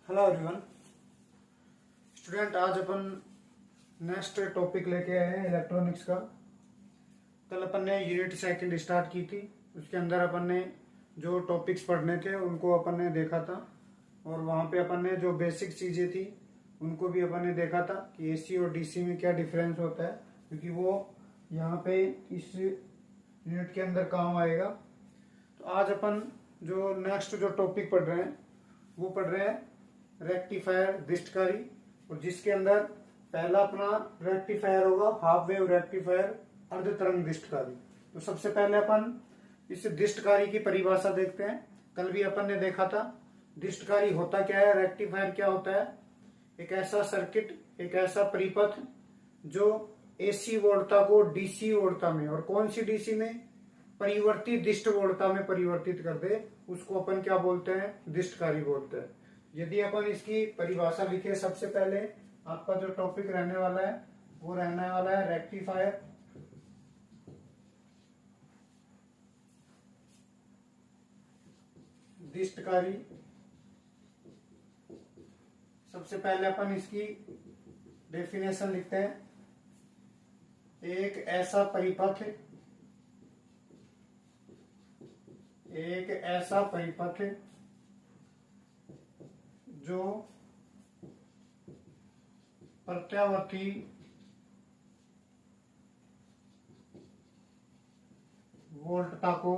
Hello everyone student, आज अपन next topic लेके आए हैं इलेक्ट्रॉनिक्स का। कल अपन ने यूनिट सेकंड स्टार्ट की थी। उसके अंदर अपन ने जो टॉपिक्स पढ़ने थे उनको अपन ने देखा था, और वहाँ पे अपन ने जो बेसिक चीज़ें थी उनको भी अपन ने देखा था कि एसी और डीसी में क्या डिफरेंस होता है, क्योंकि वो यहाँ पे इस यूनिट के अंदर काम आएगा। तो आज अपन जो नेक्स्ट जो टॉपिक पढ़ रहे हैं वो पढ़ रहे हैं रेक्टिफायर दिष्टकारी, और जिसके अंदर पहला अपना रेक्टिफायर होगा हाफ वेव रेक्टिफायर अर्ध तरंग दिष्टकारी। तो सबसे पहले अपन इस दिष्टकारी की परिभाषा देखते हैं। कल भी अपन ने देखा था दिष्टकारी होता क्या है, रेक्टिफायर क्या होता है। एक ऐसा सर्किट, एक ऐसा परिपथ जो एसी वोल्टता को डीसी वोल्टता में, और कौन सी डीसी में, परिवर्तित दिष्ट वोल्टता में परिवर्तित कर दे, उसको अपन क्या बोलते हैं, दिष्टकारी बोलते हैं। यदि अपन इसकी परिभाषा लिखे, सबसे पहले आपका जो टॉपिक रहने वाला है वो रहने वाला है रेक्टिफायर। दिष्टकारी, सबसे पहले अपन इसकी डेफिनेशन लिखते हैं। एक ऐसा परिपथ, एक ऐसा परिपथ जो प्रत्यावर्ती वोल्टता को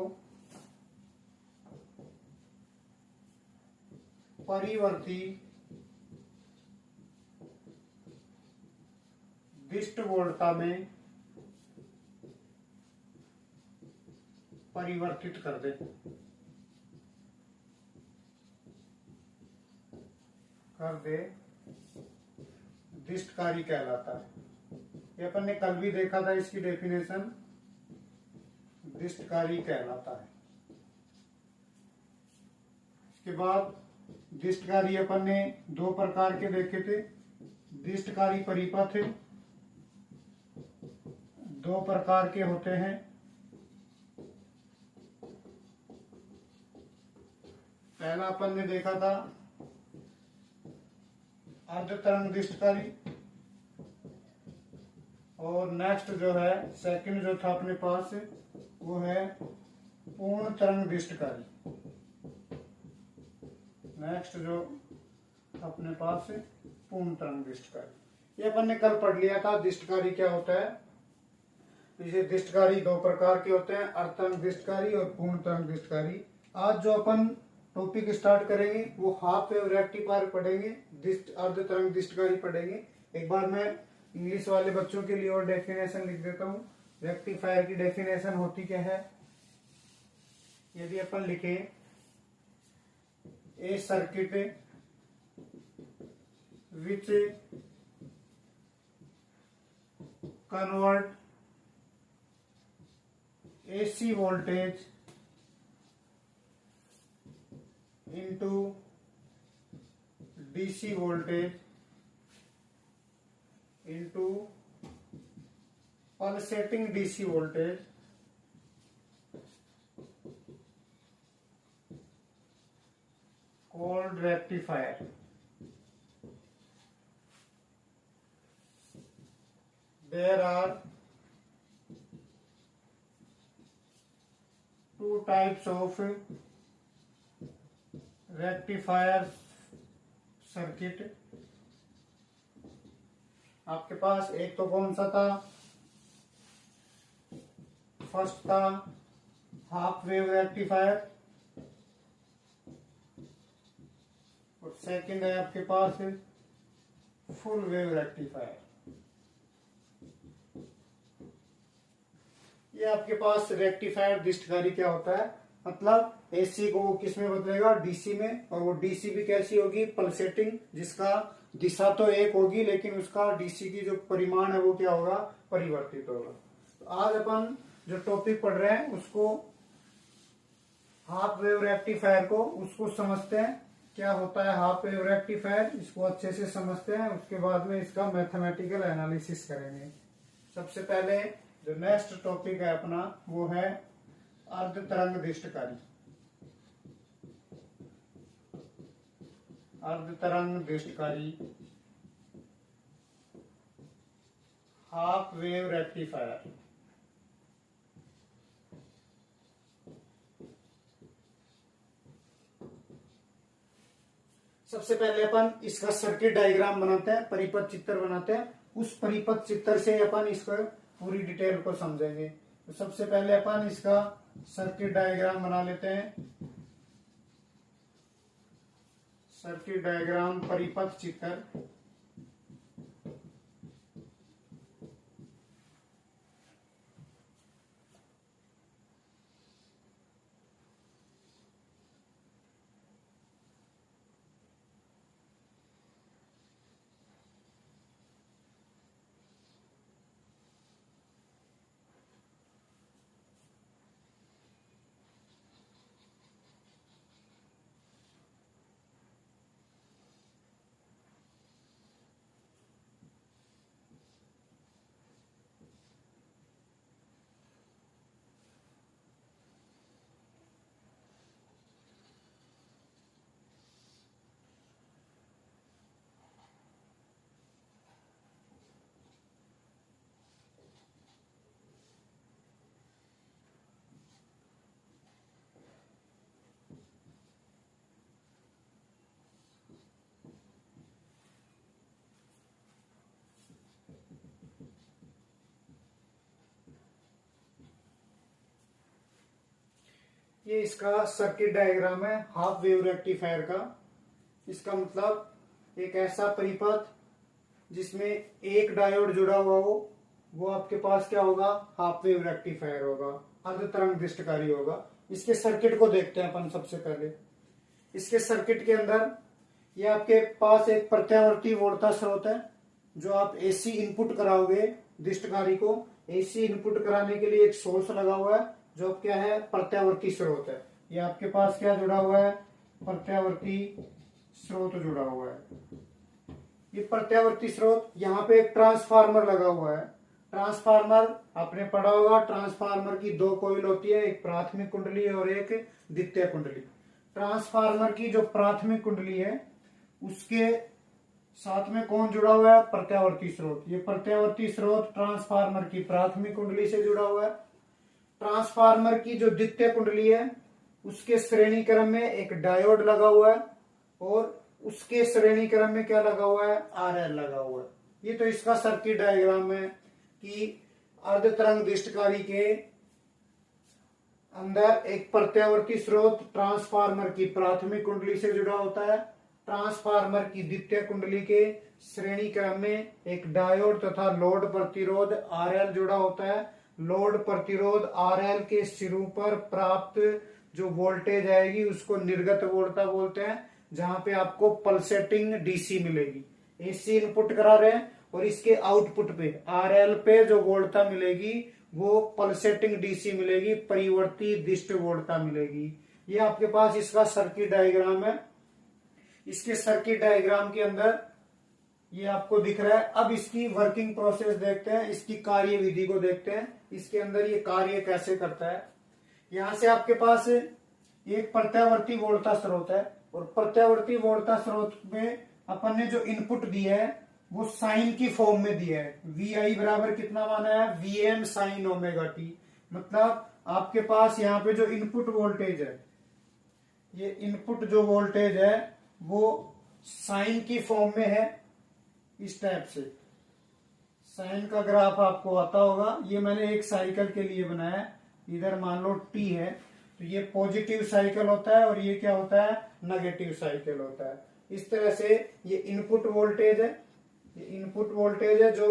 परिवर्ती दिष्ट वोल्टता में परिवर्तित कर दे, दिष्टकारी कहलाता है। ये अपन ने कल भी देखा था, इसकी डेफिनेशन दिष्टकारी कहलाता है। इसके बाद दिष्टकारी अपन ने दो प्रकार के देखे थे। दिष्टकारी परिपथ दो प्रकार के होते हैं। पहला अपन ने देखा था अर्ध तरंग दिष्टकारी, और नेक्स्ट जो है सेकंड जो था अपने पास वो है पूर्ण तरंग दिष्टकारी। नेक्स्ट जो अपने पास पूर्ण तरंग दिष्टकारी, ये अपन ने कल पढ़ लिया था दिष्टकारी क्या होता है। इसे दिष्टकारी दो प्रकार के होते हैं, अर्ध तरंग दिष्टकारी और पूर्ण तरंग दिष्टकारी। आज जो अपन टॉपिक स्टार्ट करेंगे वो हाफ वेव रेक्टिफायर पढ़ेंगे, अर्ध तरंग दिष्टकारी पढ़ेंगे। एक बार मैं इंग्लिश वाले बच्चों के लिए और डेफिनेशन लिख देता हूँ। रेक्टिफायर की डेफिनेशन होती क्या है, यदि अपन लिखे a circuit which convert AC voltage into DC voltage into pulsating DC voltage called rectifier. There are two types of rectifier circuit. आपके पास एक तो कौन सा था, फर्स्ट था हाफ वेव रेक्टिफायर, और सेकंड है आपके पास फुल वेव रेक्टिफायर। ये आपके पास रेक्टिफायर दिष्टकारी क्या होता है, मतलब एसी को वो किस में बदलेगा, डीसी में, और वो डीसी भी कैसी होगी, पल्सेटिंग, जिसका दिशा तो एक होगी लेकिन उसका डीसी की जो परिमाण है वो क्या होगा, परिवर्तित होगा। तो आज अपन जो टॉपिक पढ़ रहे हैं उसको हाफ वेव रेक्टिफायर को उसको समझते हैं, क्या होता है हाफ वेव रेक्टिफायर, इसको अच्छे से समझते हैं। उसके बाद में इसका मैथमेटिकल एनालिसिस करेंगे। सबसे पहले जो नेक्स्ट टॉपिक है अपना वो है अर्ध तरंग दिष्टकारी। अर्धतरंग दृष्टकारी हाफ वेव रेक्टिफायर। सबसे पहले अपन इसका सर्किट डायग्राम बनाते हैं, परिपथ चित्र बनाते हैं। उस परिपथ चित्र से अपन इसको पूरी डिटेल को समझेंगे। तो सबसे पहले अपन इसका सर्किट डायग्राम बना लेते हैं। सर्किट डायग्राम परिपथ चित्र। ये इसका सर्किट डायग्राम है हाफ वेव रेक्टिफायर का। इसका मतलब एक ऐसा परिपथ जिसमें एक डायोड जुड़ा हुआ हो, वो आपके पास क्या होगा, हाफ वेव रेक्टिफायर होगा, अर्धतरंग दृष्टकारी होगा। इसके सर्किट को देखते हैं अपन सबसे पहले। इसके सर्किट के अंदर ये आपके पास एक प्रत्यावर्ती वोल्टेज स्रोत है, जो आप एसी इनपुट कराओगे दृष्टकारी को। एसी इनपुट कराने के लिए एक सोर्स लगा हुआ है, जो क्या है, प्रत्यावर्ती स्रोत है। ये आपके पास क्या जुड़ा हुआ है, प्रत्यावर्ती स्रोत जुड़ा हुआ है। ये प्रत्यावर्ती स्रोत, यहाँ पे एक ट्रांसफार्मर लगा हुआ है। ट्रांसफार्मर आपने पढ़ा होगा, ट्रांसफार्मर की दो कॉइल होती है, एक प्राथमिक कुंडली और एक द्वितीय कुंडली। ट्रांसफार्मर की जो प्राथमिक कुंडली है उसके साथ में कौन जुड़ा हुआ है, प्रत्यावर्ती स्रोत। ये प्रत्यावर्ती स्रोत ट्रांसफार्मर की प्राथमिक कुंडली से जुड़ा हुआ है। ट्रांसफार्मर की जो द्वितीय कुंडली है उसके श्रेणी क्रम में एक डायोड लगा हुआ है, और उसके श्रेणी क्रम में क्या लगा हुआ है, आरएल लगा हुआ है। ये तो इसका सर्किट डायग्राम है कि अर्धतरंग दृष्टकारी के अंदर एक प्रत्यावर्ती स्रोत ट्रांसफार्मर की प्राथमिक कुंडली से जुड़ा होता है। ट्रांसफार्मर की द्वितीय कुंडली के श्रेणी क्रम में एक डायोड तथा लोड प्रतिरोध आरएल जुड़ा होता है। लोड प्रतिरोध आरएल के सिरों पर प्राप्त जो वोल्टेज आएगी उसको निर्गत वोल्टता बोलते हैं, जहां पे आपको पल्सेटिंग डीसी मिलेगी। एसी इनपुट करा रहे हैं और इसके आउटपुट पे आरएल पे जो वोल्टता मिलेगी वो पल्सेटिंग डीसी मिलेगी, परिवर्ती दिष्ट वोल्टता मिलेगी। ये आपके पास इसका सर्किट डायग्राम है। इसके सर्किट डायग्राम के अंदर ये आपको दिख रहा है। अब इसकी वर्किंग प्रोसेस देखते हैं, इसकी कार्य विधि को देखते हैं, इसके अंदर ये कार्य कैसे करता है। यहां से आपके पास एक प्रत्यावर्ती वोल्टता स्रोत है, और प्रत्यावर्ती वोल्टता स्रोत में अपन ने जो इनपुट दिया है वो साइन की फॉर्म में दिया है। वी बराबर कितना माना है, वीएम साइन ओमेगा टी। मतलब आपके पास यहाँ पे जो इनपुट वोल्टेज है, ये इनपुट जो वोल्टेज है वो साइन की फॉर्म में है, इस टाइप से। साइन का ग्राफ आपको आता होगा। ये मैंने एक साइकिल के लिए बनाया है। इधर मान लो टी है, तो ये पॉजिटिव साइकिल होता है और ये क्या होता है, नेगेटिव साइकिल होता है। इस तरह से ये इनपुट वोल्टेज है, ये इनपुट वोल्टेज है जो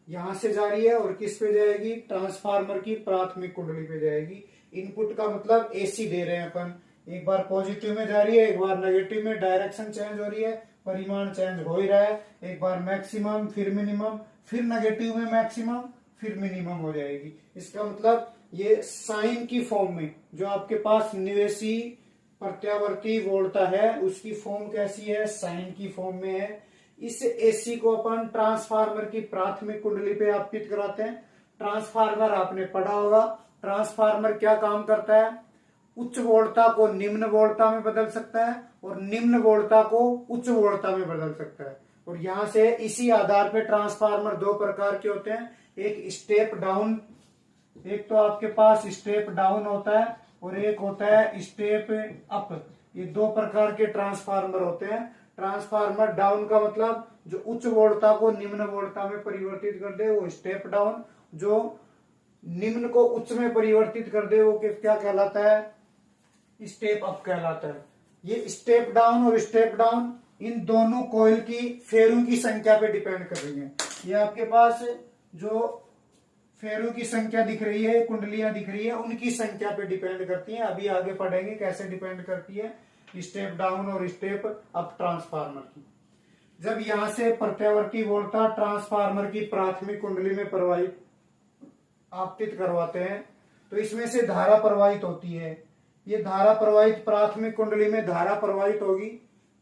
यहां से जा रही है और किस पे जाएगी, ट्रांसफार्मर की प्राथमिक कुंडली पे जाएगी। इनपुट का मतलब एसी दे रहे हैं अपन, एक बार पॉजिटिव में जा रही है, एक बार नेगेटिव में, डायरेक्शन चेंज हो रही है, परिमाण चेंज हो ही रहा है। एक बार मैक्सिमम, फिर मिनिमम, फिर नेगेटिव में मैक्सिमम, फिर मिनिमम हो जाएगी। इसका मतलब ये साइन की फॉर्म में जो आपके पास निवेशी प्रत्यावर्ती वोल्टता है उसकी फॉर्म कैसी है, साइन की फॉर्म में है। इस एसी को अपन ट्रांसफार्मर की प्राथमिक कुंडली पे आपतित कराते हैं। ट्रांसफार्मर आपने पढ़ा होगा, ट्रांसफार्मर क्या काम करता है, उच्च वोल्टता को निम्न वोल्टता में बदल सकता है और निम्न वोल्टता को उच्च वोल्टता में बदल सकता है। और यहां से इसी आधार पे ट्रांसफार्मर दो प्रकार के होते हैं, एक स्टेप डाउन, एक तो आपके पास स्टेप डाउन होता है और एक होता है स्टेप अप। ये दो प्रकार के ट्रांसफार्मर होते हैं। ट्रांसफार्मर डाउन का मतलब जो उच्च वोल्टता को निम्न वोल्टता में परिवर्तित कर दे वो स्टेप डाउन, जो निम्न को उच्च में परिवर्तित कर दे वो क्या कहलाता है, स्टेप अप कहलाता है। ये स्टेप डाउन और स्टेप डाउन इन दोनों कॉइल की फेरों की संख्या पे डिपेंड कर रही है। ये आपके पास जो फेरों की संख्या दिख रही है, कुंडलियां दिख रही है, उनकी संख्या पे डिपेंड करती है। अभी आगे पढ़ेंगे कैसे डिपेंड करती है स्टेप डाउन और स्टेप अप ट्रांसफार्मर की। जब यहां से प्रत्यावर्ती वोल्टता ट्रांसफार्मर की प्राथमिक कुंडली में प्रवाहित आपतित करवाते हैं तो इसमें से धारा प्रवाहित होती है। ये धारा प्रवाहित प्राथमिक कुंडली में धारा प्रवाहित होगी।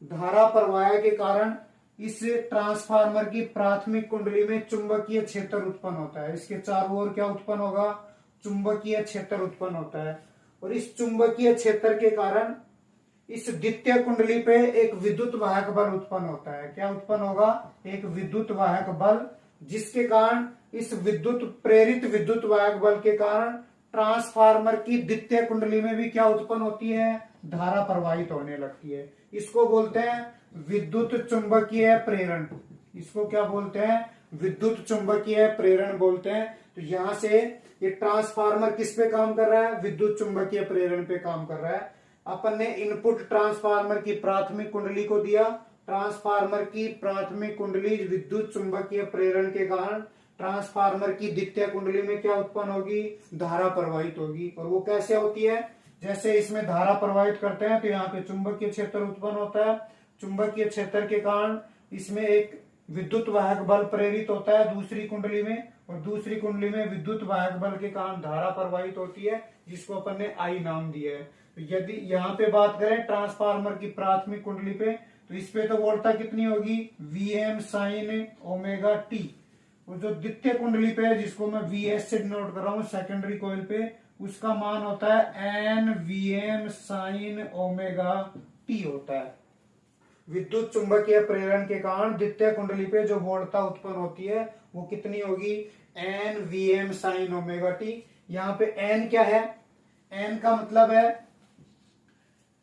धारा प्रवाह के कारण इस ट्रांसफार्मर की प्राथमिक कुंडली में चुंबकीय क्षेत्र उत्पन्न होता है। इसके चारों ओर क्या उत्पन्न होगा, चुंबकीय क्षेत्र उत्पन्न होता है। और इस चुंबकीय क्षेत्र के कारण इस द्वितीय कुंडली पे एक विद्युत वाहक बल उत्पन्न होता है। क्या उत्पन्न होगा, एक विद्युत वाहक बल, जिसके कारण इस प्रेरित विद्युत वाहक बल के कारण ट्रांसफार्मर की द्वितीय कुंडली में भी क्या उत्पन्न होती है, धारा प्रवाहित होने लगती है। इसको बोलते हैं विद्युत चुंबकीय प्रेरण। इसको क्या बोलते हैं, विद्युत चुंबकीय प्रेरण बोलते हैं। तो यहां से ये ट्रांसफार्मर किस पे काम कर रहा है, विद्युत चुंबकीय प्रेरण पे काम कर रहा है। अपन ने इनपुट ट्रांसफार्मर की प्राथमिक कुंडली को दिया। ट्रांसफार्मर की प्राथमिक कुंडली विद्युत चुंबकीय प्रेरण के कारण ट्रांसफार्मर की द्वितीय कुंडली में क्या उत्पन्न होगी, धारा प्रवाहित होगी। और वो कैसे होती है, जैसे इसमें धारा प्रवाहित करते हैं तो यहाँ पे चुंबकीय क्षेत्र उत्पन्न होता है। चुंबकीय क्षेत्र के कारण इसमें एक विद्युत वाहक बल प्रेरित होता है दूसरी कुंडली में, और दूसरी कुंडली में विद्युत वाहक बल के कारण धारा प्रवाहित होती है, जिसको अपन ने आई नाम दिया है। तो यदि यहाँ पे बात करें ट्रांसफार्मर की प्राथमिक कुंडली पे, तो इस पे तो वोल्टता कितनी होगी, Vm sin ओमेगा टी। और जो द्वितीय कुंडली पे है, जिसको मैं Vs से डिनोट कर रहा हूँ सेकेंडरी कॉइल पे, उसका मान होता है Nvm sin ओमेगा टी होता है। विद्युत चुंबकीय प्रेरण के कारण द्वितीय कुंडली पे जो वोल्टता उत्पन्न होती है वो कितनी होगी, Nvm sin ओमेगा टी। यहाँ पे N क्या है, N का मतलब है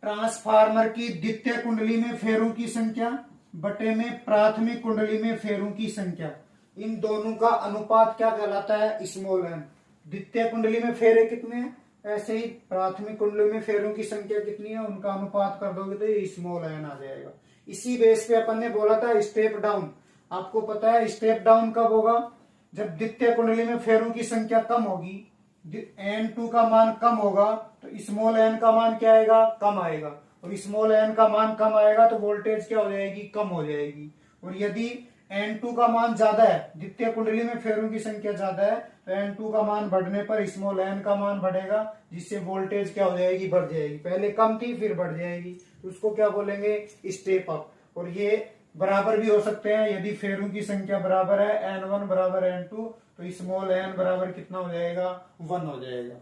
ट्रांसफार्मर की द्वितीय कुंडली में फेरों की संख्या बटे में प्राथमिक कुंडली में फेरों की संख्या। इन दोनों का अनुपात क्या कहलाता है, स्मॉल एन। द्वितीय कुंडली में फेरे कितने हैं, ऐसे ही प्राथमिक कुंडली में फेरों की संख्या कितनी है, उनका अनुपात कर दोगे तो ये स्मॉल एन आ जाएगा। इसी बेस पे अपन ने बोला था स्टेप डाउन। आपको पता है स्टेप डाउन कब होगा, जब द्वितीय कुंडली में फेरों की संख्या कम होगी, N2 का मान कम होगा तो स्मॉल n का मान क्या आएगा, कम आएगा। और स्मॉल n का मान कम आएगा तो वोल्टेज क्या हो जाएगी, कम हो जाएगी। और यदि N2 का मान ज्यादा है, द्वितीय कुंडली में फेरों की संख्या ज्यादा है, तो N2 का मान बढ़ने पर स्मॉल n का मान बढ़ेगा, जिससे वोल्टेज क्या हो जाएगी, बढ़ जाएगी। पहले कम थी फिर बढ़ जाएगी, तो उसको क्या बोलेंगे, स्टेप अप। और ये बराबर भी हो सकते हैं, यदि फेरों की संख्या बराबर है N1 बराबर N2 तो स्मॉल n बराबर कितना हो जाएगा, 1 हो जाएगा।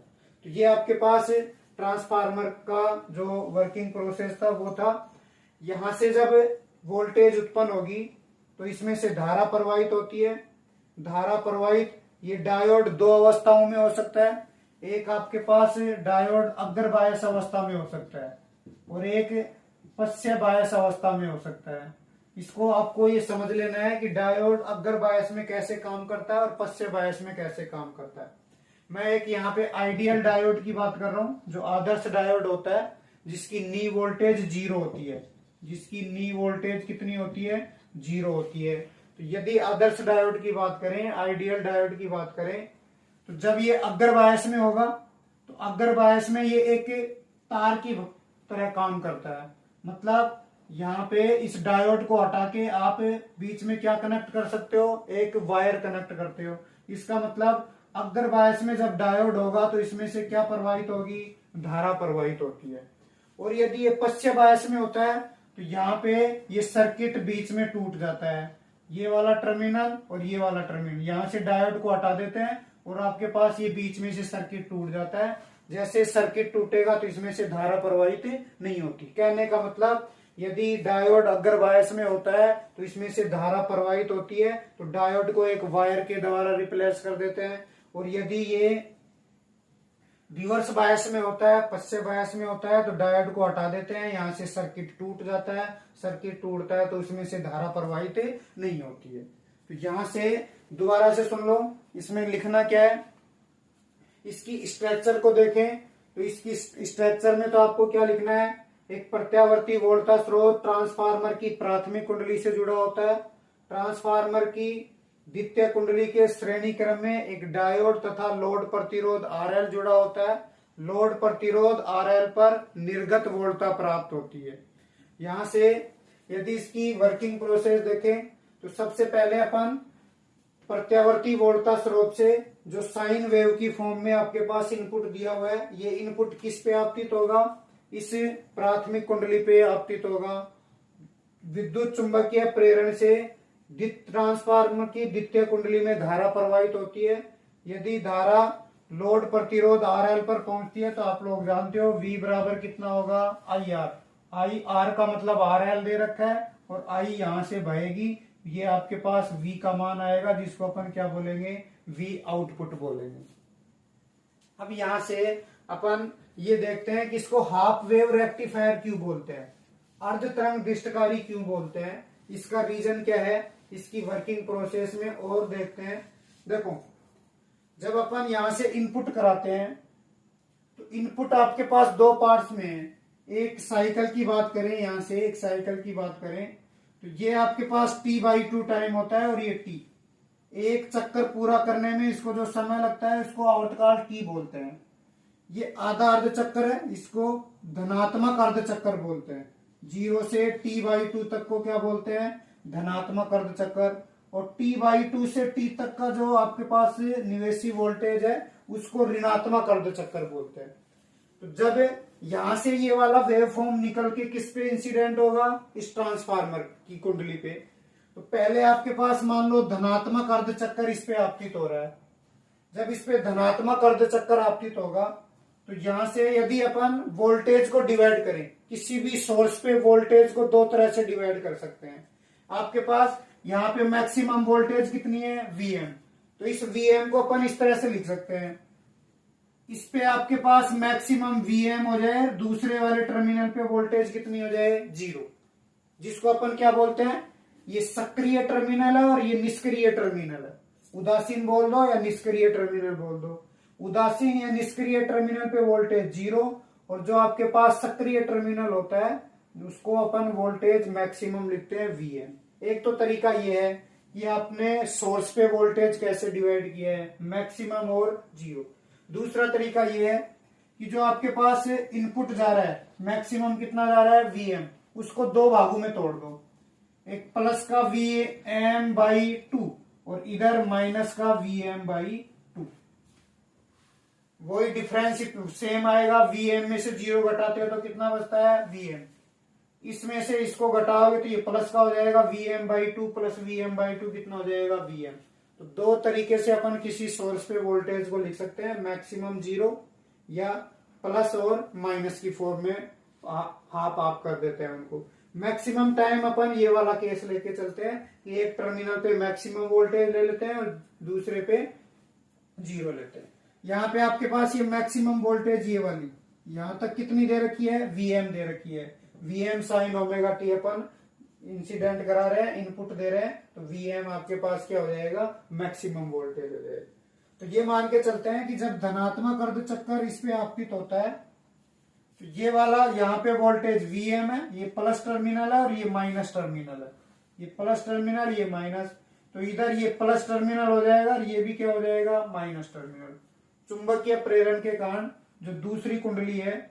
तो ये आपके पास ट्रांसफार्मर का जो वर्किंग प्रोसेस था वो था। यहां से जब वोल्टेज उत्पन्न होगी तो इसमें से धारा प्रवाहित होती है। धारा प्रवाहित ये डायोड दो अवस्थाओं में हो सकता है, एक आपके पास डायोड अग्र बायस अवस्था में हो सकता है और एक पश्य बायस अवस्था में हो सकता है। इसको आपको ये समझ लेना है कि डायोड अग्र बायस में कैसे काम करता है और पश्य बायस में कैसे काम करता है। मैं एक यहाँ पे आइडियल डायोड की बात कर रहा हूँ, जो आदर्श डायोड होता है जिसकी नी वोल्टेज 0 होती है, जिसकी नी वोल्टेज कितनी होती है, 0 होती है। तो यदि आदर्श डायोड की बात करें, आइडियल डायोड की बात करें, तो जब ये अग्र बायस में होगा तो अग्र बायस में ये एक तार की तरह काम करता है। मतलब यहाँ पे इस डायोड को हटा के आप बीच में क्या कनेक्ट कर सकते हो, एक वायर कनेक्ट करते हो। इसका मतलब अग्र बायस में जब डायोड होगा तो इसमें से क्या प्रवाहित होगी, धारा प्रवाहित होती है। और यदि ये पश्य बायस में होता है तो यहाँ पे ये सर्किट बीच में टूट जाता है, ये वाला टर्मिनल और ये वाला टर्मिनल। यहाँ से डायोड को हटा देते हैं और आपके पास ये बीच में से सर्किट टूट जाता है, जैसे सर्किट टूटेगा तो इसमें से धारा प्रवाहित नहीं होती। कहने का मतलब यदि डायोड अगर बायस में होता है तो इसमें से धारा प्रवाहित होती है, तो डायोड को एक वायर के द्वारा रिप्लेस कर देते हैं। और यदि ये रिवर्स बायस में होता है, पश्चिम बायस में होता है, तो डायोड को हटा देते हैं, यहां से सर्किट टूट जाता है। सर्किट टूटता है तो उसमें से धारा प्रवाहित नहीं होती है। तो यहां से दोबारा से सुन लो, इसमें लिखना क्या है, इसकी स्ट्रक्चर को देखें तो इसकी स्ट्रक्चर में तो आपको क्या लिखना है, एक प्रत्यावर्ती वोल्टेज स्रोत ट्रांसफार्मर की प्राथमिक कुंडली से जुड़ा होता है। ट्रांसफार्मर की द्वितीय कुंडली के श्रेणी क्रम में एक डायोड तथा लोड प्रतिरोध आरएल जुड़ा होता है। लोड प्रतिरोध आरएल पर निर्गत वोल्टता प्राप्त होती है। यहां से यदि इसकी वर्किंग प्रोसेस देखें तो सबसे पहले अपन प्रत्यावर्ती वोल्टता स्रोत से जो साइन वेव की फॉर्म में आपके पास इनपुट दिया हुआ है, ये इनपुट किस पे आपतित होगा, इस प्राथमिक कुंडली पे आपतित होगा। विद्युत चुंबकीय प्रेरण से ट्रांसफार्मर की द्वितीय कुंडली में धारा प्रवाहित होती है। यदि धारा लोड प्रतिरोध आरएल पर पहुंचती है तो आप लोग जानते हो V बराबर कितना होगा, IR। IR का मतलब आरएल दे रखा है और I यहां से बहेगी, ये आपके पास V का मान आएगा जिसको अपन क्या बोलेंगे, V आउटपुट बोलेंगे। अब यहां से अपन ये देखते हैं कि इसको हाफ वेव रेक्टिफायर क्यों बोलते हैं, अर्ध तरंग दृष्टकारी क्यों बोलते हैं, इसका रीजन क्या है, इसकी वर्किंग प्रोसेस में और देखते हैं। देखो, जब अपन यहां से इनपुट कराते हैं तो इनपुट आपके पास दो पार्ट्स में है। एक साइकिल की बात करें, यहां से एक साइकिल की बात करें तो ये आपके पास T/2 टाइम होता है और ये T, एक चक्कर पूरा करने में इसको जो समय लगता है इसको आवर्तकाल T बोलते हैं। ये आधा अर्ध चक्कर है, इसको धनात्मक अर्ध चक्कर बोलते हैं। 0 से T/2 तक को क्या बोलते हैं, धनात्मक अर्ध चक्कर। और T/2 से T तक का जो आपके पास निवेशी वोल्टेज है उसको ऋणात्मक अर्ध चक्कर बोलते हैं। तो जब यहां से ये वाला वेव फॉर्म निकल के किस पे इंसिडेंट होगा, इस ट्रांसफार्मर की कुंडली पे, तो पहले आपके पास मान लो धनात्मक अर्ध चक्कर इस पे आपतित हो रहा है। जब इस पे धनात्मक अर्ध चक्कर आपतित होगा तो यहां से यदि अपन वोल्टेज को डिवाइड करें, किसी भी सोर्स पे वोल्टेज को दो तरह से डिवाइड कर सकते हैं। आपके पास यहाँ पे मैक्सिमम वोल्टेज कितनी है, Vm, तो इस Vm को अपन इस तरह से लिख सकते हैं, इस पे आपके पास मैक्सिमम Vm हो जाए, दूसरे वाले टर्मिनल पे वोल्टेज कितनी हो जाए, 0, जिसको अपन क्या बोलते हैं, ये सक्रिय टर्मिनल है और ये निष्क्रिय टर्मिनल है। उदासीन बोल दो या निष्क्रिय टर्मिनल बोल दो। उदासीन या निष्क्रिय टर्मिनल पे वोल्टेज 0 और जो आपके पास सक्रिय टर्मिनल होता है उसको अपन वोल्टेज मैक्सिमम लिखते हैं Vm। एक तो तरीका ये है कि आपने सोर्स पे वोल्टेज कैसे डिवाइड किया है, मैक्सिमम और 0। दूसरा तरीका ये है कि जो आपके पास इनपुट जा रहा है, मैक्सिमम कितना जा रहा है, Vm, उसको दो भागों में तोड़ दो, एक प्लस का Vm/2 और इधर माइनस का Vm/2। वही डिफरेंस सेम आएगा, Vm में से 0 घटाते हो तो कितना बचता है, Vm, इसमें से इसको घटाओगे तो ये प्लस का हो जाएगा Vm/2 प्लस Vm/2 कितना हो जाएगा, Vm। तो दो तरीके से अपन किसी सोर्स पे वोल्टेज को लिख सकते हैं, मैक्सिमम 0 या प्लस और माइनस की फॉर्म में हाफ ऑफ कर देते हैं उनको। मैक्सिमम टाइम अपन ये वाला केस लेके चलते हैं कि एक टर्मिनल पे मैक्सिमम वोल्टेज ले लेते हैं और दूसरे पे 0 लेते हैं। यहाँ पे आपके पास ये मैक्सिमम वोल्टेज ये वाली यहां तक कितनी दे रखी है, Vm दे रखी है, Vm sin ओमेगा टी अपन इंसिडेंट करा रहे हैं, इनपुट दे रहे हैं, तो Vm आपके पास क्या हो जाएगा, मैक्सिमम वोल्टेज हो जाएगा। तो ये मान के चलते हैं कि जब धनात्मक अर्ध चक्कर इस पे आपतित होता है तो ये वाला यहाँ पे वोल्टेज Vm है, ये प्लस टर्मिनल है और ये माइनस टर्मिनल है, ये प्लस टर्मिनल ये माइनस, तो इधर ये प्लस टर्मिनल हो जाएगा और ये भी क्या हो जाएगा, माइनस टर्मिनल। चुंबकीय प्रेरण के कारण जो दूसरी कुंडली है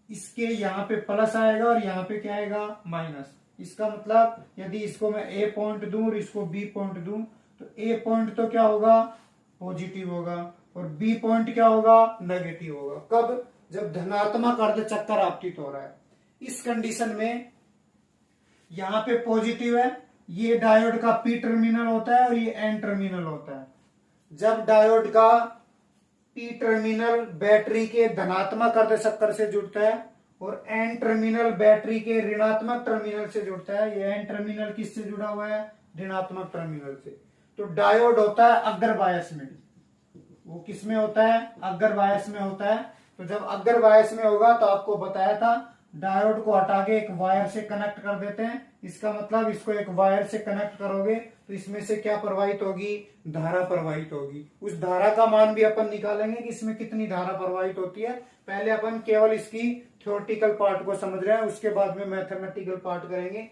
इसके यहाँ पे प्लस आएगा और यहाँ पे क्या आएगा, माइनस। इसका मतलब यदि इसको मैं A पॉइंट दूं और इसको B पॉइंट दूं तो A पॉइंट तो क्या होगा, पॉजिटिव होगा और B पॉइंट क्या होगा, नेगेटिव होगा। कब, जब धनात्मक अर्ध चक्कर आपतित हो रहा है। इस कंडीशन में यहाँ पे पॉजिटिव है, ये डायोड का P टर्मिनल होता है और ये N टर्मिनल होता है। जब डायोड का पी टर्मिनल बैटरी के धनात्मक अर्धचक्र से जुड़ता है और एन टर्मिनल बैटरी के ऋणात्मक टर्मिनल से जुड़ता है। ये एन टर्मिनल किससे जुड़ा हुआ है? ऋणात्मक टर्मिनल से। तो डायोड होता है अग्र बायस में। वो किस में होता है? अग्र बायस में होता है। तो जब अग्र बायस में होगा तो आपको बताया था डायोड को हटा के एक वायर से कनेक्ट कर देते हैं। इसका मतलब इसको एक वायर से कनेक्ट करोगे तो इसमें से क्या प्रवाहित होगी? धारा प्रवाहित होगी। उस धारा का मान भी अपन निकालेंगे कि इसमें कितनी धारा प्रवाहित होती है। पहले अपन केवल इसकी थ्योरेटिकल पार्ट को समझ रहे हैं, उसके बाद में मैथमेटिकल पार्ट करेंगे।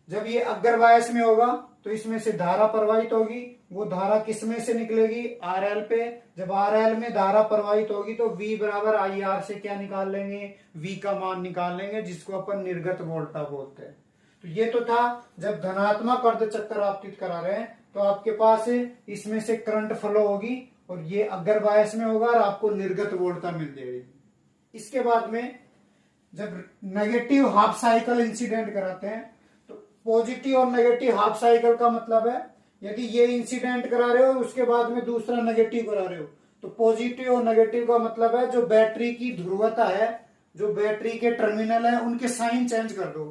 जब ये अग्र बायस में होगा तो इसमें से धारा प्रवाहित होगी। वो धारा किस में से निकलेगी? आरएल पे। जब आरएल में धारा प्रवाहित होगी तो V बराबर आई आर से क्या निकाल लेंगे? V का मान निकाल लेंगे, जिसको अपन निर्गत वोल्टा बोलते हैं। तो ये तो था जब धनात्मक अर्धचक्र आपतित करा रहे हैं तो आपके पास इसमें से करंट फ्लो होगी और ये अग्र बायस में होगा और आपको निर्गत वोल्टा मिल जाएगी। इसके बाद में जब नेगेटिव हाफ साइकिल इंसिडेंट कराते हैं तो पॉजिटिव और नेगेटिव हाफ साइकिल का मतलब है यदि ये इंसिडेंट करा रहे हो उसके बाद में दूसरा नेगेटिव करा रहे हो तो पॉजिटिव और नेगेटिव का मतलब है जो बैटरी की ध्रुवता है, जो बैटरी के टर्मिनल है, उनके साइन चेंज कर दो।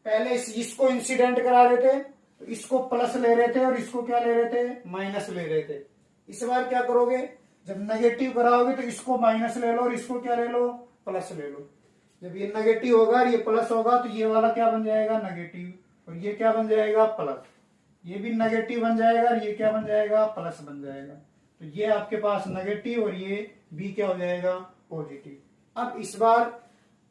पहले इसको इंसिडेंट करा रहे थे तो इसको प्लस ले रहे थे और इसको क्या ले रहे थे? माइनस ले रहे थे। इस बार क्या करोगे? जब नेगेटिव कराओगे तो इसको माइनस ले लो और इसको क्या ले लो? प्लस ले लो। जब ये नेगेटिव होगा और ये प्लस होगा तो ये वाला क्या बन जाएगा? नेगेटिव। और ये क्या बन जाएगा? प्लस। ये भी नेगेटिव बन जाएगा और ये क्या बन जाएगा? प्लस बन जाएगा। तो ये आपके पास नेगेटिव और ये भी क्या हो जाएगा? पॉजिटिव। अब इस बार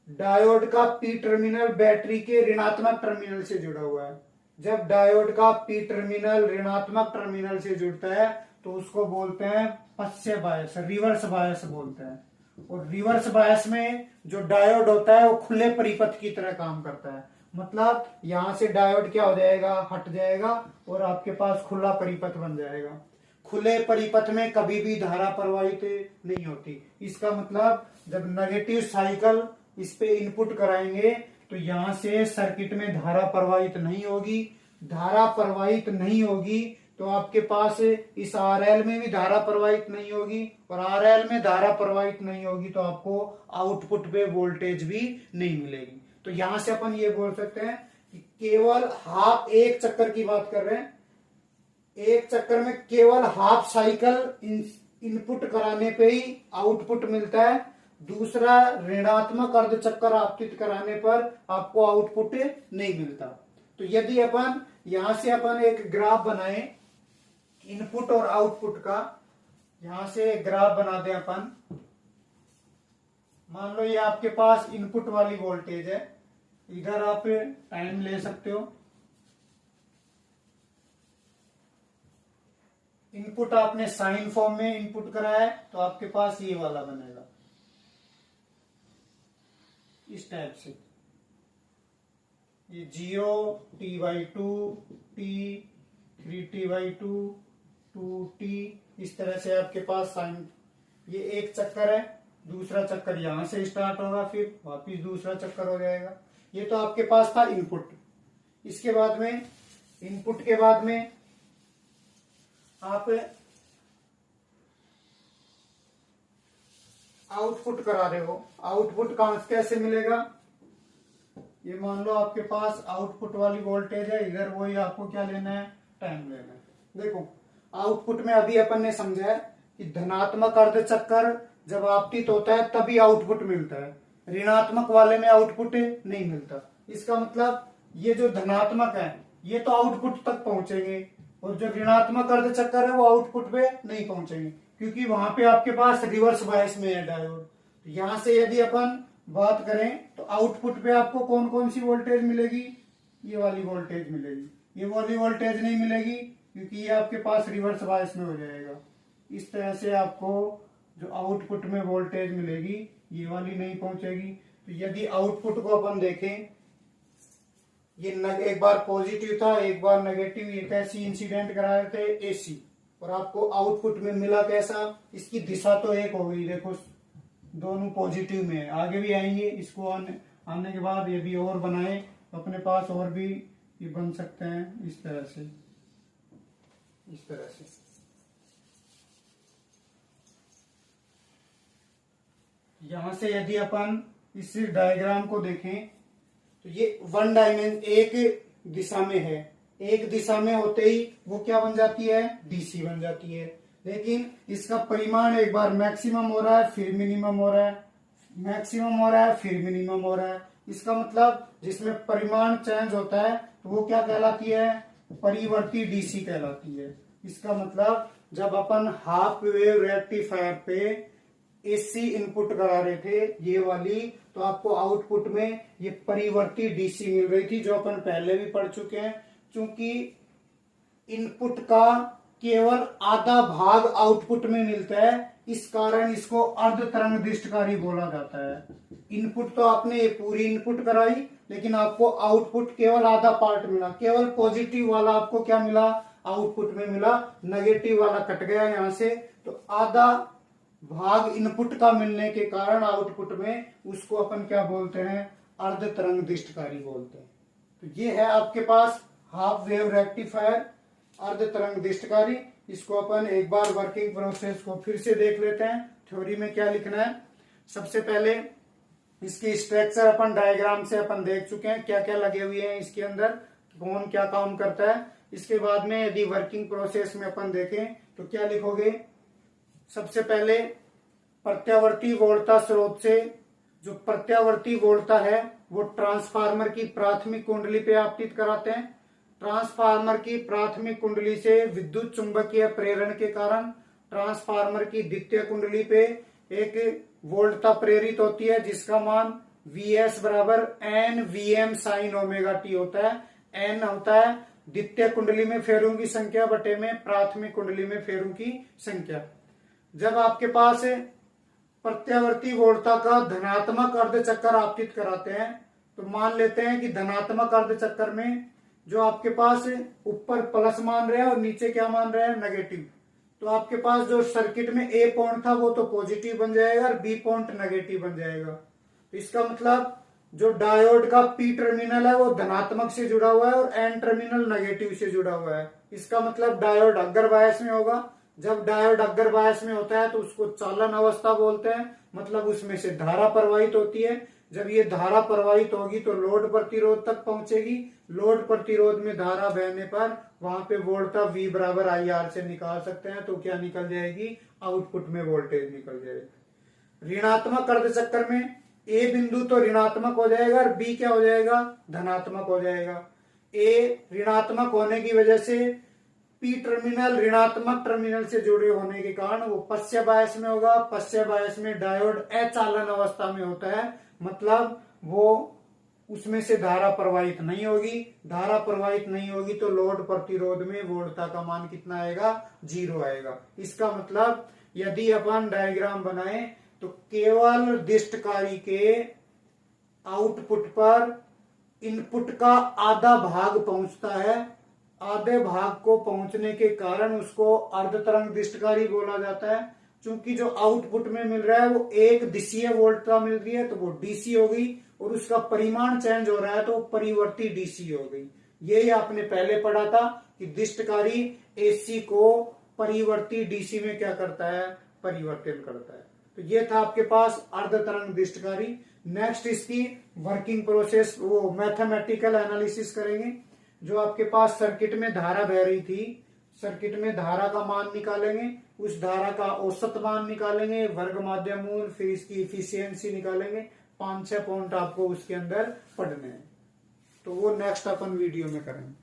डायोड का पी टर्मिनल बैटरी के ऋणात्मक टर्मिनल से जुड़ा हुआ है। जब डायोड का पी टर्मिनल ऋणात्मक टर्मिनल से जुड़ता है तो उसको बोलते हैं पश्च बायस, रिवर्स बायस बोलते हैं। और रिवर्स बायस में जो डायोड होता है वो खुले परिपथ की तरह काम करता है। मतलब यहां से डायोड क्या हो जाएगा? हट जाएगा और आपके पास खुला परिपथ बन जाएगा। खुले परिपथ में कभी भी धारा प्रवाहित नहीं होती। इसका मतलब जब नेगेटिव साइकिल इस पे इनपुट कराएंगे तो यहां से सर्किट में धारा प्रवाहित नहीं होगी। धारा प्रवाहित नहीं होगी तो आपके पास इस आरएल में भी धारा प्रवाहित नहीं होगी और आरएल में धारा प्रवाहित नहीं होगी तो आपको आउटपुट पे वोल्टेज भी नहीं मिलेगी। तो यहां से अपन ये बोल सकते हैं कि केवल हाफ एक चक्कर की बात कर रहे हैं, एक चक्कर में केवल हाफ साइकिल इनपुट कराने पे ही आउटपुट मिलता है। दूसरा ऋणात्मक अर्धचक्र आपतित कराने पर आपको आउटपुट नहीं मिलता। तो यदि अपन यहां से अपन एक ग्राफ बनाए इनपुट और आउटपुट का, यहां से एक ग्राफ बना दें अपन। मान लो ये आपके पास इनपुट वाली वोल्टेज है, इधर आप टाइम ले सकते हो। इनपुट आपने साइन फॉर्म में इनपुट कराया है तो आपके पास ये वाला बनेगा इस टाइप से। ये 0t/2 t 3t/2 2t इस तरह से आपके पास साइन। ये एक चक्कर है, दूसरा चक्कर यहां से स्टार्ट होगा फिर वापिस दूसरा चक्कर हो जाएगा। ये तो आपके पास था इनपुट। इसके बाद में इनपुट के बाद में आप आउटपुट करा रहे हो। आउटपुट कैसे मिलेगा? ये मान लो आपके पास आउटपुट वाली वोल्टेज है, इधर वही आपको क्या लेना है? टाइम लेना है। देखो आउटपुट में अभी अपन ने समझा है कि धनात्मक अर्धचक्र जब आपतित होता है तभी आउटपुट मिलता है, ऋणात्मक वाले में आउटपुट नहीं मिलता। इसका मतलब ये जो धनात्मक है ये तो आउटपुट तक पहुंचेंगे और जो ऋणात्मक अर्धचक्र है वो आउटपुट पे नहीं पहुंचेंगे क्योंकि वहां पे आपके पास रिवर्स बायस में है डायोड। तो यहां से यदि अपन बात करें तो आउटपुट पे आपको कौन कौन सी वोल्टेज मिलेगी? ये वाली वोल्टेज मिलेगी। ये वाली वोल्टेज नहीं मिलेगी क्योंकि ये आपके पास रिवर्स बायस में हो जाएगा। इस तरह से आपको जो आउटपुट में वोल्टेज मिलेगी ये वाली नहीं पहुंचेगी। तो यदि आउटपुट को अपन देखें, ये एक बार पॉजिटिव था एक बार नेगेटिव, ये कैसी इंसिडेंट करा रहे थे? एसी। और आपको आउटपुट में मिला कैसा? इसकी दिशा तो एक हो गई, देखो दोनों पॉजिटिव में है। आगे भी आएंगे, इसको आने के बाद ये भी और बनाए तो अपने पास और भी ये बन सकते हैं इस तरह से, इस तरह से। यहां से यदि अपन इस डायग्राम को देखें तो ये एक दिशा में है, एक दिशा में होते ही वो क्या बन जाती है, डीसी बन जाती है। लेकिन इसका परिमाण एक बार मैक्सिमम हो रहा है, फिर मिनिमम हो रहा है, मैक्सिमम हो रहा है, फिर मिनिमम हो रहा है। इसका मतलब जिसमें परिमाण चेंज होता है तो वो क्या कहलाती है, परिवर्ती डीसी कहलाती है। इसका मतलब जब अपन हाफ वेव रेक्टिफायर पे एसी इनपुट करा रहे थे ये वाली, तो आपको आउटपुट में ये परिवर्ती डीसी मिल रही थी, जो अपन पहले भी पढ़ चुके हैं। चूंकि इनपुट का केवल आधा भाग आउटपुट में मिलता है, इस कारण इसको अर्ध तरंग दृष्टकारी बोला जाता है। इनपुट तो आपने ये पूरी इनपुट कराई, लेकिन आपको आउटपुट केवल आधा पार्ट मिला, केवल पॉजिटिव वाला आपको क्या मिला, आउटपुट में मिला, नेगेटिव वाला कट गया यहां से। तो आधा भाग इनपुट का मिलने के कारण आउटपुट में उसको अपन क्या बोलते हैं, अर्ध तरंग दृष्टकारी बोलते हैं। तो ये है आपके पास हाफ वेव रेक्टिफायर, अर्ध तरंग दृष्टकारी। इसको अपन एक बार वर्किंग प्रोसेस को फिर से देख लेते हैं। थ्योरी में क्या लिखना है, सबसे पहले इसकी स्ट्रक्चर अपन डायग्राम से अपन देख चुके हैं, क्या क्या लगे हुए हैं इसके अंदर, कौन क्या काम करता है। इसके बाद में यदि वर्किंग प्रोसेस में अपन देखें तो क्या लिखोगे, सबसे पहले प्रत्यावर्ती वोल्टता स्रोत से जो प्रत्यावर्ती वोल्टता है वो ट्रांसफार्मर की प्राथमिक कुंडली पे आपतित कराते हैं। ट्रांसफार्मर की प्राथमिक कुंडली से विद्युत चुंबकीय प्रेरण के कारण ट्रांसफार्मर की द्वितीय कुंडली पे एक वोल्टता प्रेरित होती है, जिसका मान Vs बराबर N VM sine omega T होता है। एन होता है द्वितीय कुंडली में फेरों की संख्या बटे में प्राथमिक कुंडली में फेरों की संख्या। जब आपके पास प्रत्यावर्ती वोल्टता का धनात्मक अर्धचक्र आपतित कराते हैं, तो मान लेते हैं कि धनात्मक अर्धचक्र में जो आपके पास ऊपर प्लस मान रहे हैं और नीचे क्या मान रहे हैं, नेगेटिव। तो आपके पास जो सर्किट में ए पॉइंट था वो तो पॉजिटिव बन जाएगा और बी पॉइंट नेगेटिव बन जाएगा। तो इसका मतलब जो डायोड का पी टर्मिनल है वो धनात्मक से जुड़ा हुआ है और एन टर्मिनल नेगेटिव से जुड़ा हुआ है। इसका मतलब डायोड अग्र बायस में होगा। जब डायोड अग्र बायस में होता है तो उसको चालन अवस्था बोलते हैं, मतलब उसमें से धारा प्रवाहित होती है। जब ये धारा प्रवाहित होगी तो लोड प्रतिरोध तक पहुंचेगी। लोड प्रतिरोध में धारा बहने पर वहां पे वोल्टता V बराबर IR से निकाल सकते हैं, तो क्या निकल जाएगी, आउटपुट में वोल्टेज निकल जाएगी। ऋणात्मक अर्धचक्र में ए बिंदु तो ऋणात्मक हो जाएगा और बी क्या हो जाएगा, धनात्मक हो जाएगा। ए ऋणात्मक होने की वजह से पी टर्मिनल ऋणात्मक टर्मिनल से जुड़े होने के कारण वो पश्य बायस में होगा। पश्य बायस में डायोड अचालन अवस्था में होता है, मतलब वो उसमें से धारा प्रवाहित नहीं होगी। धारा प्रवाहित नहीं होगी तो लोड प्रतिरोध में वोल्टता का मान कितना आएगा, 0 आएगा। इसका मतलब यदि अपन डायग्राम बनाए तो केवल दृष्टकारी के आउटपुट पर इनपुट का आधा भाग पहुंचता है। आधे भाग को पहुंचने के कारण उसको अर्ध तरंग दृष्टकारी बोला जाता है। चूंकि जो आउटपुट में मिल रहा है वो एक दिशीय वोल्टता मिल रही है तो वो डीसी हो गई, और उसका परिमाण चेंज हो रहा है तो परिवर्ती डीसी हो गई। यही आपने पहले पढ़ा था कि दृष्टकारी एसी को परिवर्ती डीसी में क्या करता है, परिवर्तित करता है। तो ये था आपके पास अर्ध तरंग दृष्टकारी। नेक्स्ट इसकी वर्किंग प्रोसेस, वो मैथमेटिकल एनालिसिस करेंगे। जो आपके पास सर्किट में धारा बह रही थी, सर्किट में धारा का मान निकालेंगे, उस धारा का औसत मान निकालेंगे, वर्ग माध्य मूल, फिर इसकी इफिशियंसी निकालेंगे। 5-6 पॉइंट आपको उसके अंदर पढ़ने हैं, तो वो नेक्स्ट अपन वीडियो में करेंगे।